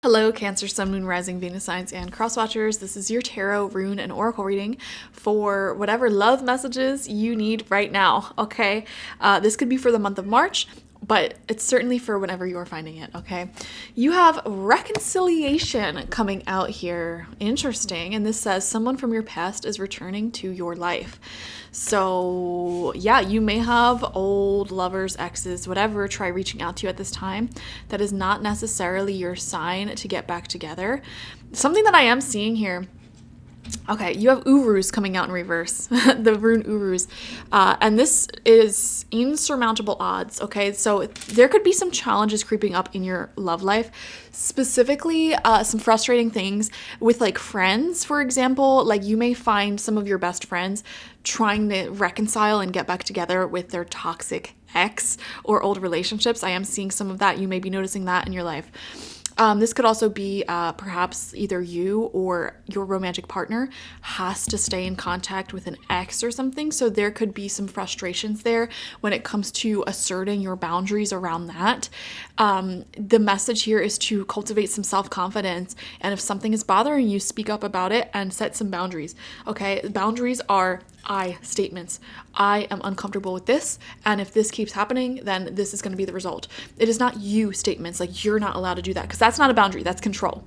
Hello, Cancer, Sun, Moon, Rising, Venus signs, and cross watchers. This is your tarot, rune, and oracle reading for whatever love messages you need right now, okay? This could be for the month of March, but it's certainly for whenever you are finding it, okay? You have reconciliation coming out here. Interesting. And this says someone from your past is returning to your life. So yeah, you may have old lovers, exes, whatever, try reaching out to you at this time. That is not necessarily your sign to get back together. Something that I am seeing here. Okay, you have Urus coming out in reverse, the rune Urus. And this is insurmountable odds, okay? So there could be some challenges creeping up in your love life, specifically some frustrating things with like friends, for example. Like you may find some of your best friends trying to reconcile and get back together with their toxic ex or old relationships. I am seeing some of that. You may be noticing that in your life. This could also be perhaps either you or your romantic partner has to stay in contact with an ex or something. So there could be some frustrations there when it comes to asserting your boundaries around that. The message here is to cultivate some self-confidence. And if something is bothering you, speak up about it and set some boundaries. Okay, boundaries are I statements. I am uncomfortable with this, and if this keeps happening, then this is going to be the result. It is not you statements, like you're not allowed to do that, because that's not a boundary, that's control.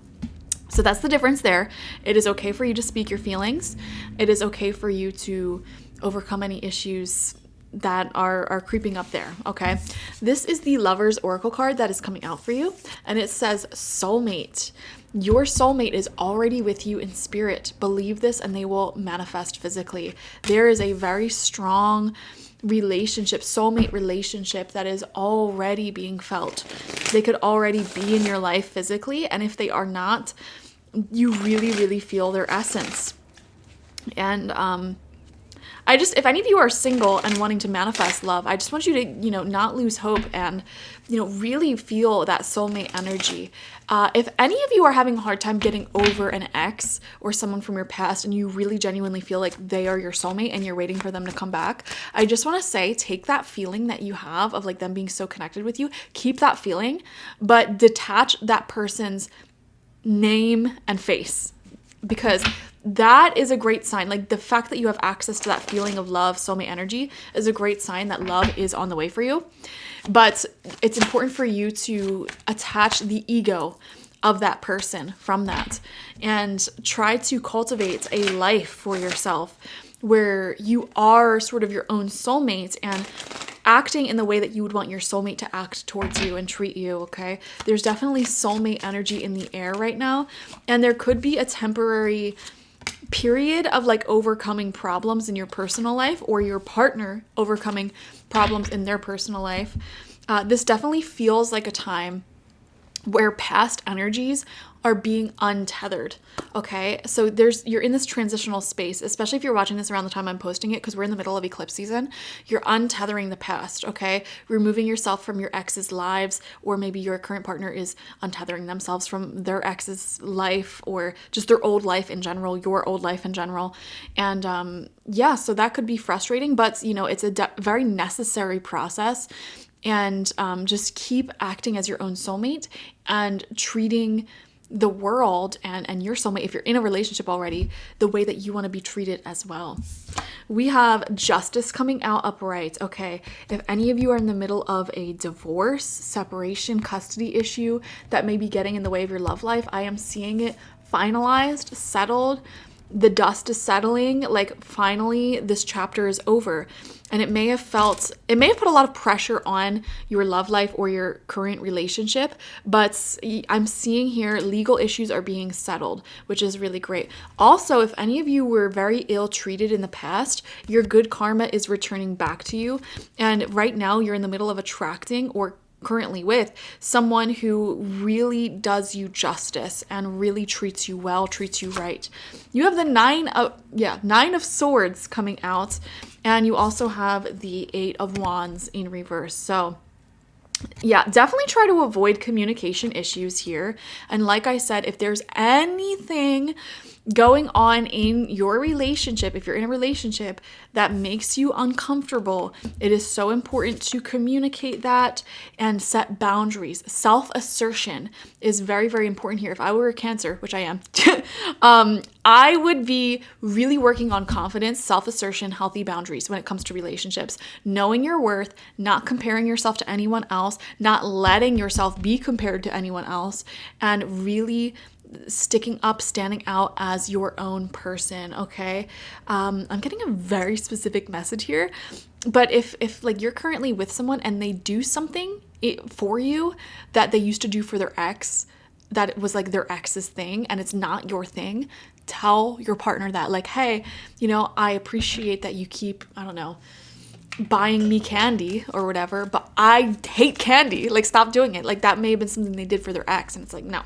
So that's the difference there. It is okay for you to speak your feelings. It is okay for you to overcome any issues that are creeping up there, okay? This is the Lover's Oracle card that is coming out for you, and it says soulmate. Your soulmate is already with you in spirit. Believe this and they will manifest physically. There is a very strong relationship, soulmate relationship that is already being felt. They could already be in your life physically, and if they are not, you really, really feel their essence. And if any of you are single and wanting to manifest love, I just want you to, not lose hope and, really feel that soulmate energy. If any of you are having a hard time getting over an ex or someone from your past and you really genuinely feel like they are your soulmate and you're waiting for them to come back, I just want to say, take that feeling that you have of like them being so connected with you, keep that feeling, but detach that person's name and face, because that is a great sign. Like the fact that you have access to that feeling of love, soulmate energy, is a great sign that love is on the way for you. But it's important for you to attach the ego of that person from that and try to cultivate a life for yourself where you are sort of your own soulmate and acting in the way that you would want your soulmate to act towards you and treat you, okay? There's definitely soulmate energy in the air right now, and there could be a temporary period of like overcoming problems in your personal life or your partner overcoming problems in their personal life. This definitely feels like a time where past energies are being untethered, okay? So you're in this transitional space, especially if you're watching this around the time I'm posting it, because we're in the middle of eclipse season. You're untethering the past, okay? Removing yourself from your ex's lives, or maybe your current partner is untethering themselves from their ex's life or just their old life in general, your old life in general. And so that could be frustrating, but it's a very necessary process. And just keep acting as your own soulmate and treating the world and your soulmate, if you're in a relationship already, the way that you want to be treated as well. We have justice coming out upright, okay? If any of you are in the middle of a divorce, separation, custody issue that may be getting in the way of your love life, I am seeing it finalized, settled. The dust is settling, like finally this chapter is over. And it may have put a lot of pressure on your love life or your current relationship, but I'm seeing here legal issues are being settled, which is really great. Also, if any of you were very ill treated in the past, your good karma is returning back to you. And right now you're in the middle of attracting or currently with someone who really does you justice and really treats you well, treats you right. You have the nine of swords coming out, and you also have the 8 of wands in reverse. So Yeah, definitely try to avoid communication issues here. And like I said, if there's anything going on in your relationship, if you're in a relationship that makes you uncomfortable, it is so important to communicate that and set boundaries. Self-assertion is very, very important here. If I were a Cancer, which I am, I would be really working on confidence, self-assertion, healthy boundaries when it comes to relationships. Knowing your worth, not comparing yourself to anyone else, not letting yourself be compared to anyone else, and really sticking up, standing out as your own person, okay? I'm getting a very specific message here, but if like you're currently with someone and they do something for you that they used to do for their ex, that it was like their ex's thing and it's not your thing, tell your partner that, like, hey, you know, I appreciate that you keep, I don't know, buying me candy or whatever, but I hate candy. Like, stop doing it. Like, that may have been something they did for their ex, and it's like, no.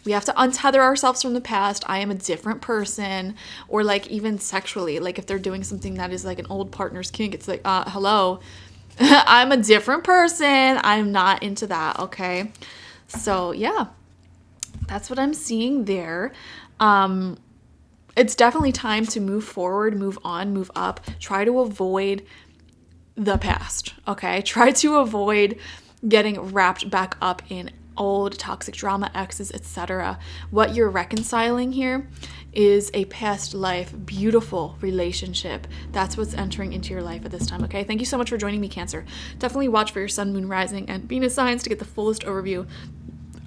We have to untether ourselves from the past. I am a different person. Or like even sexually, like if they're doing something that is like an old partner's kink, it's like, hello, I'm a different person. I'm not into that, okay? So yeah, that's what I'm seeing there. It's definitely time to move forward, move on, move up. Try to avoid the past, okay? Try to avoid getting wrapped back up in old toxic drama, exes, etc. What you're reconciling here is a past life, beautiful relationship. That's what's entering into your life at this time, okay? Thank you so much for joining me, Cancer. Definitely watch for your sun, moon, rising, and Venus signs to get the fullest overview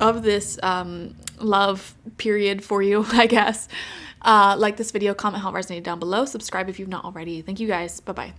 of this love period for you, I guess. Like this video, comment how it resonated down below. Subscribe if you've not already. Thank you guys. Bye-bye.